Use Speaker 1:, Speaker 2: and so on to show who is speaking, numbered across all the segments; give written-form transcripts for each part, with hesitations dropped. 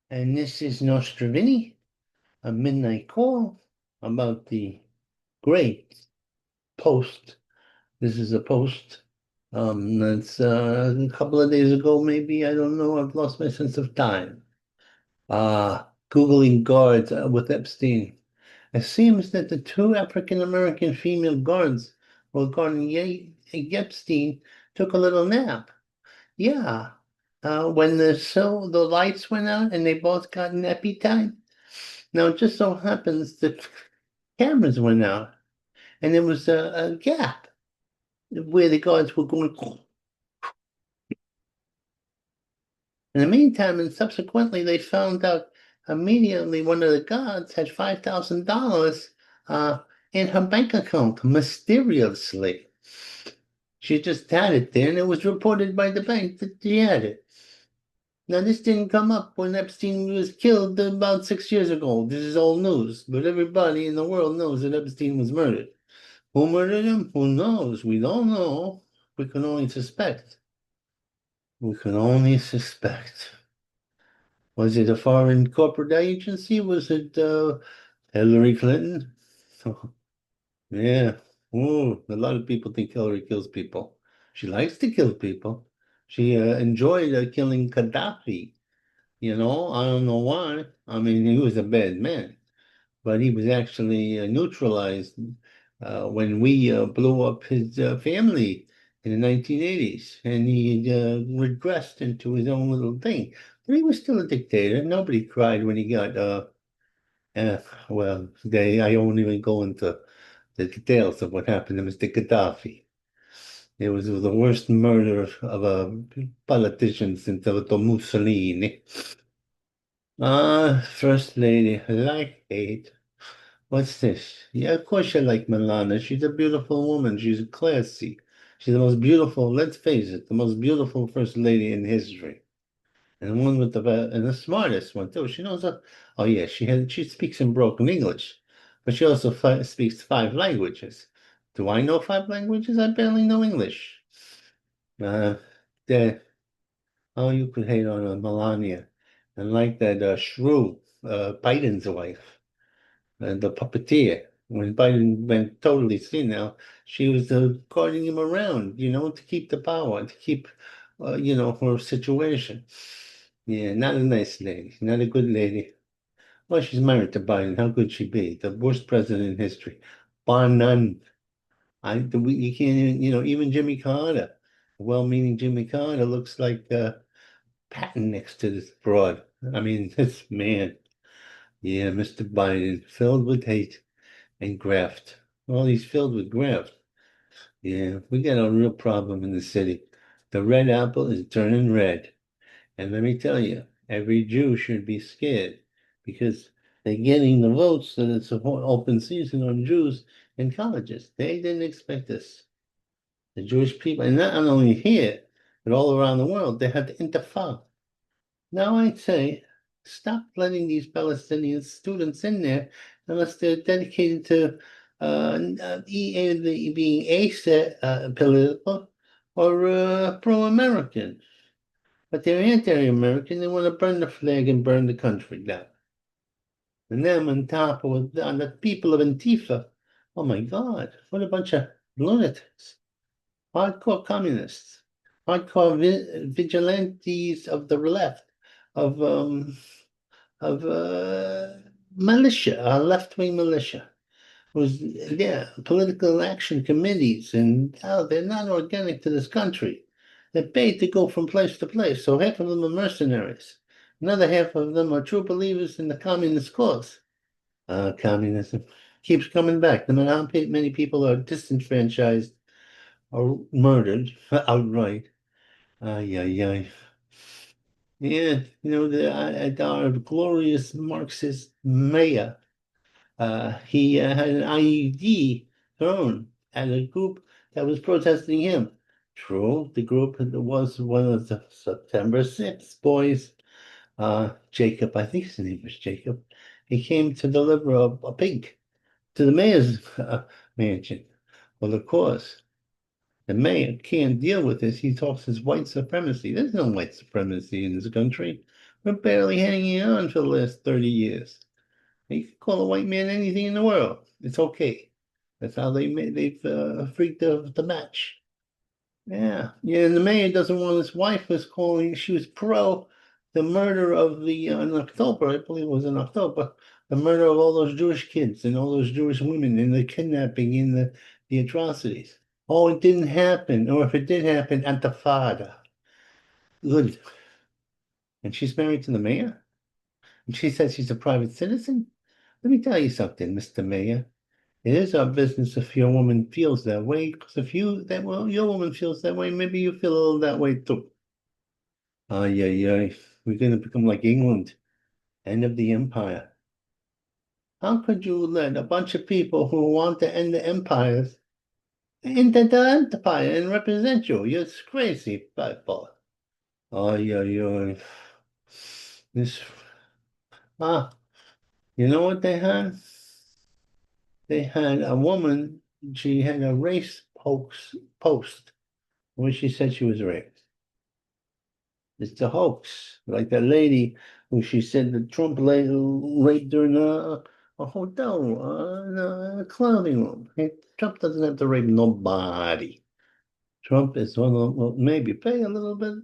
Speaker 1: And this is Nostrovini, a midnight call about the great post. This is a post that's a couple of days ago, maybe. I don't know. I've lost my sense of time. Googling guards with Epstein. It seems that the two African American female guards who were guarding Epstein took a little nap. Yeah. When the lights went out and they both got nappy time. Now, it just so happens that cameras went out and there was a gap where the guards were going. In the meantime, and subsequently, they found out immediately one of the guards had $5,000 in her bank account mysteriously. She just had it there, and it was reported by the bank that she had it. Now, this didn't come up when Epstein was killed about 6 years ago. This is old news, but everybody in the world knows that Epstein was murdered. Who murdered him? Who knows? We don't know. We can only suspect. We can only suspect. Was it a foreign corporate agency? Was it Hillary Clinton? Yeah. Oh, a lot of people think Hillary kills people. She likes to kill people. She enjoyed killing Gaddafi. I don't know why. I mean, he was a bad man, but he was actually neutralized when we blew up his family in the 1980s, and he regressed into his own little thing. But he was still a dictator. Nobody cried when he got, uh, I won't even go into the details of what happened to Mr. Gaddafi. It was the worst murder of a politician since Otto Mussolini. First lady, like hate. What's this? Yeah, of course you like Milana. She's a beautiful woman. She's classy. She's the most beautiful, let's face it, the most beautiful first lady in history. And the one with and the smartest one too. She knows oh yeah, she speaks in broken English, but she also speaks five languages. Do I know five languages? I barely know English. Uh, the, oh, you could hate on Melania. And like that shrew, Biden's wife. The puppeteer. When Biden went totally senile, she was guarding him around, to keep the power, to keep, her situation. Yeah, not a nice lady, not a good lady. Well, she's married to Biden. How could she be? The worst president in history, bar none. You can't even, even Jimmy Carter, well-meaning Jimmy Carter, looks like Patton next to this broad. I mean, this man, yeah, Mr. Biden, filled with hate and graft. Well, he's filled with graft. Yeah, we got a real problem in the city. The red apple is turning red. And let me tell you, every Jew should be scared because they're getting the votes that it's an open season on Jews in colleges. They didn't expect this. The Jewish people, and not only here, but all around the world, they had the intifada. Now I'd say stop letting these Palestinian students in there unless they're dedicated to either being political or pro-American. But they're anti-American. They want to burn the flag and burn the country down. And them on top of on the people of Antifa. Oh my God, what a bunch of lunatics, hardcore communists, hardcore vigilantes of the left, of of militia, left-wing militia, who's yeah, political action committees, and they're not organic to this country. They're paid to go from place to place, so half of them are mercenaries. Another half of them are true believers in the communist cause. Communism keeps coming back. No matter how many people are disenfranchised or murdered outright. Ay, ay, ay. Yeah, our glorious Marxist mayor, he had an IED thrown at a group that was protesting him. True, the group was one of the September 6th boys. Jacob, I think his name was Jacob. He came to deliver a pig to the mayor's mansion. Well, of course, the mayor can't deal with this. He talks as white supremacy. There's no white supremacy in this country. We're barely hanging on for the last 30 years. You can call a white man anything in the world. It's okay. That's how they've freaked the match. Yeah, yeah. And the mayor doesn't want his wife was calling. She was pro the murder of the in October, I believe it was in October, the murder of all those Jewish kids and all those Jewish women and the kidnapping and the atrocities. Oh, it didn't happen, or if it did happen, at the father. Good. And she's married to the mayor, and she says she's a private citizen. Let me tell you something, Mr. Mayor. It is our business if your woman feels that way, because if your woman feels that way, maybe you feel a little that way too. Ay, ay, ay. We're going to become like England, end of the empire. How could you let a bunch of people who want to end the empires into the empire and represent you? You're crazy, people. Ay, ay, ay. This, ah, you know what they had? They had a woman, she had a race hoax post where she said she was raped. It's a hoax. Like that lady who she said that Trump raped her in a hotel, in a clothing room. Hey, Trump doesn't have to rape nobody. Trump is one of, well, maybe pay a little bit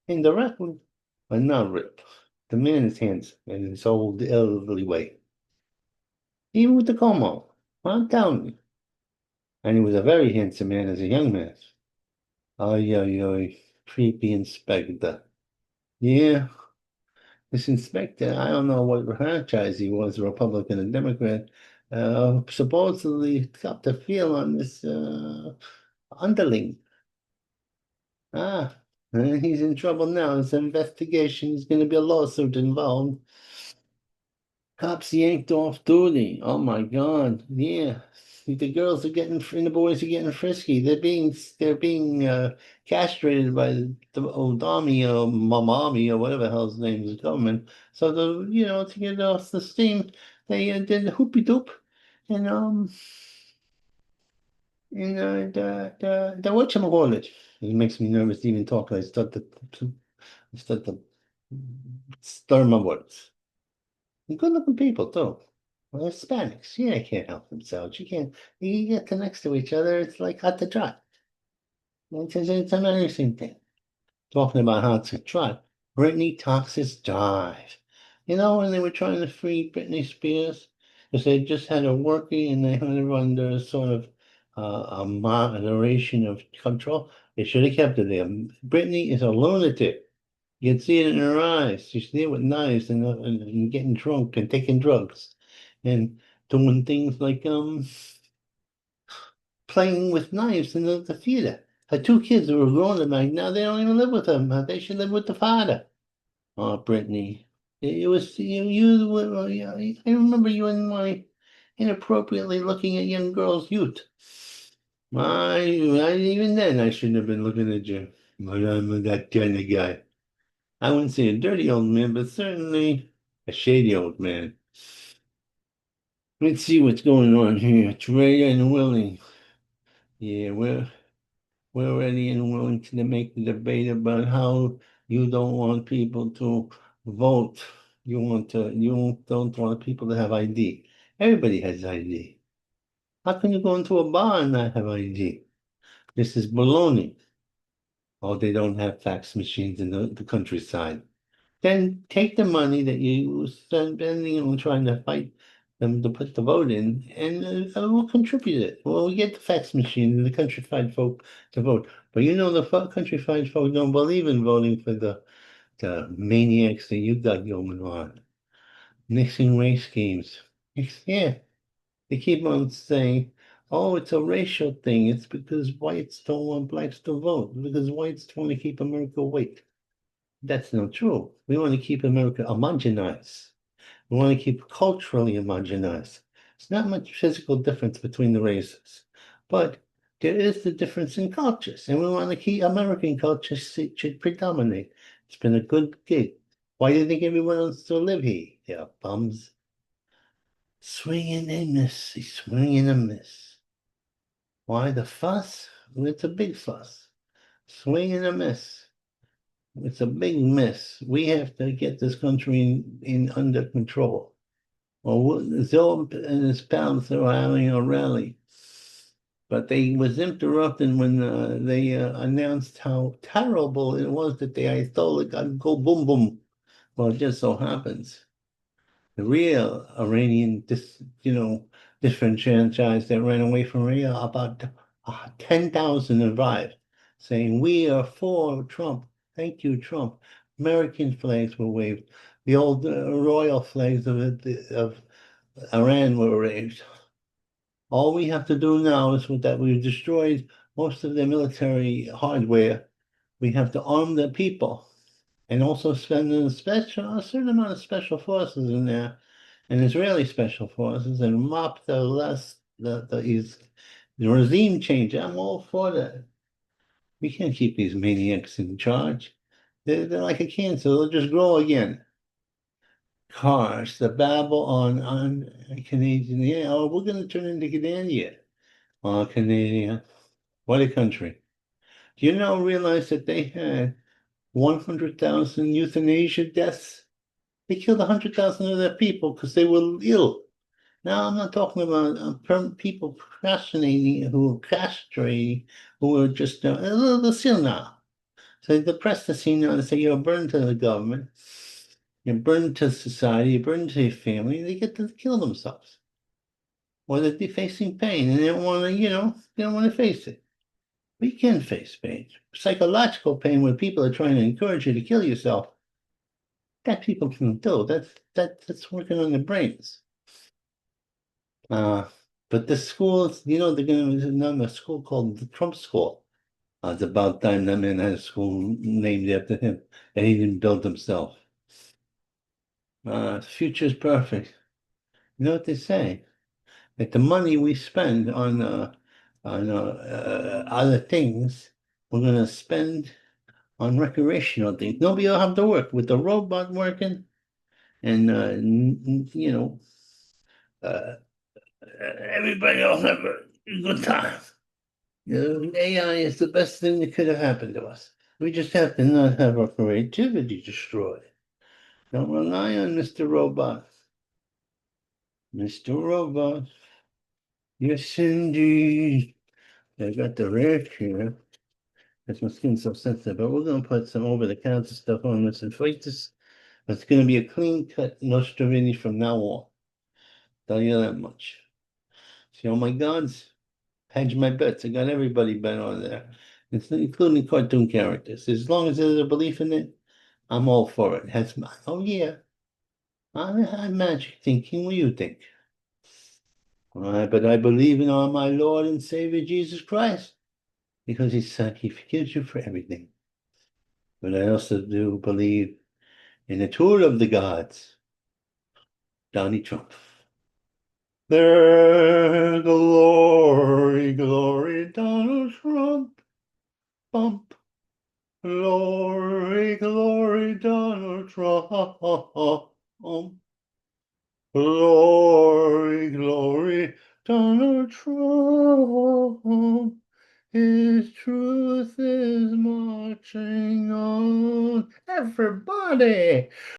Speaker 1: indirectly, but not rape. The man is handsome in his old elderly way. Even with the Como, I'm telling you. And he was a very handsome man as a young man. Ay, ay, ay, creepy inspector. Yeah, this inspector, I don't know what franchise he was, Republican or Democrat, supposedly got the feel on this underling. Ah, and he's in trouble now. It's an investigation. There's going to be a lawsuit involved. Cops yanked off duty. Oh my God. Yeah. The girls are getting and the boys are getting frisky. They're being castrated by the old army or mommy or whatever the hell's name is government. So to get off the steam, they did the hoopy doop and the whatchamacallit. It makes me nervous to even talk. I start to slur my words. Good looking people too. Well, Hispanics, yeah, they can't help themselves. You get to next to each other, it's like hot to trot. It's an interesting thing. Talking about hot to trot, Britney Toxis died. You know, when they were trying to free Britney Spears, because they just had her working and they had her under sort of a moderation of control, they should have kept her there. Britney is a lunatic. You can see it in her eyes. She's there with knives and getting drunk and taking drugs and doing things like playing with knives in the theater. Her two kids who were grown tonight, now they don't even live with them. They should live with the father. Oh, Brittany. It was yeah, I remember you in my inappropriately looking at young girls' youth. Even then I shouldn't have been looking at you. But I'm that kind of guy. I wouldn't say a dirty old man, but certainly a shady old man. Let's see what's going on here. It's ready and willing. Yeah, we're ready and willing to make the debate about how you don't want people to vote. You don't want people to have ID. Everybody has ID. How can you go into a bar and not have ID? This is baloney. Oh, they don't have fax machines in the countryside. Then take the money that you spending on trying to fight them to put the vote in, and we'll contribute it. Well, we get the fax machine and the countrified folk to vote. But the countrified folk don't believe in voting for the maniacs that you got going on. Mixing race games. Yeah, they keep on saying, oh, it's a racial thing. It's because whites don't want blacks to vote, because whites want to keep America white. That's not true. We want to keep America homogenized. We want to keep culturally homogenized. It's not much physical difference between the races, but there is the difference in cultures, and we want to keep American culture should predominate. It's been a good gig. Why do you think everyone wants to live here? Yeah, bums. Swing and miss, swing and miss. Why the fuss? Well, it's a big fuss. Swing and a miss. It's a big mess. We have to get this country in under control. Well, Zoe and his pals are having a rally, but they was interrupted when they announced how terrible it was that the Ayatollah got go boom boom. Well, it just so happens the real Iranian, disenfranchised that ran away from Iran, about 10,000 arrived, saying, "We are for Trump. Thank you, Trump." American flags were waved. The old royal flags of Iran were raised. All we have to do now is with that we've destroyed most of their military hardware. We have to arm the people and also spend a certain amount of special forces in there and Israeli special forces and mop the regime change. I'm all for that. We can't keep these maniacs in charge. They're like a cancer; they'll just grow again. Cars, the babble on Canadian. Yeah, oh, we're going to turn into Canada. Oh, Canada, what a country! Do you now realize that they had 100,000 euthanasia deaths? They killed 100,000 of their people because they were ill. Now, I'm not talking about people procrastinating who are castrating, who are just a little ill now. So they depress the senior and say you're burned to the government, you're burned to society, you're burned to your family, and they get to kill themselves. Or they're facing pain and they don't want to, they don't want to face it. We can face pain. Psychological pain when people are trying to encourage you to kill yourself, that people can do. That's working on the brains. Uh, but the schools, they're going to name a school called the Trump School. It's about time that man had a school named after him that he didn't build himself. The future's perfect. You know what they say? That the money we spend on other things, we're going to spend on recreational things. Nobody will have to work with the robot working, and uh, everybody will have a good time. AI is the best thing that could have happened to us. We just have to not have our creativity destroyed. Don't rely on Mr. Robot. Mr. Robot. Yes, indeed. I got the rash here. That's my skin's so sensitive, but we're going to put some over-the-counter stuff on this and fight this. It's going to be a clean-cut Nostrovini from now on. Tell you that much. See all my gods? Hedge my bets. I got everybody bet on there. It's including cartoon characters. As long as there's a belief in it, I'm all for it. Oh yeah. I'm magic thinking. What do you think? But I believe in our my Lord and Savior Jesus Christ because he said he forgives you for everything. But I also do believe in the tour of the gods, Donnie Trump. There, glory, glory, Donald Trump. Bump. Glory, glory, Donald Trump. Glory, glory, Donald Trump. His truth is marching on. Everybody.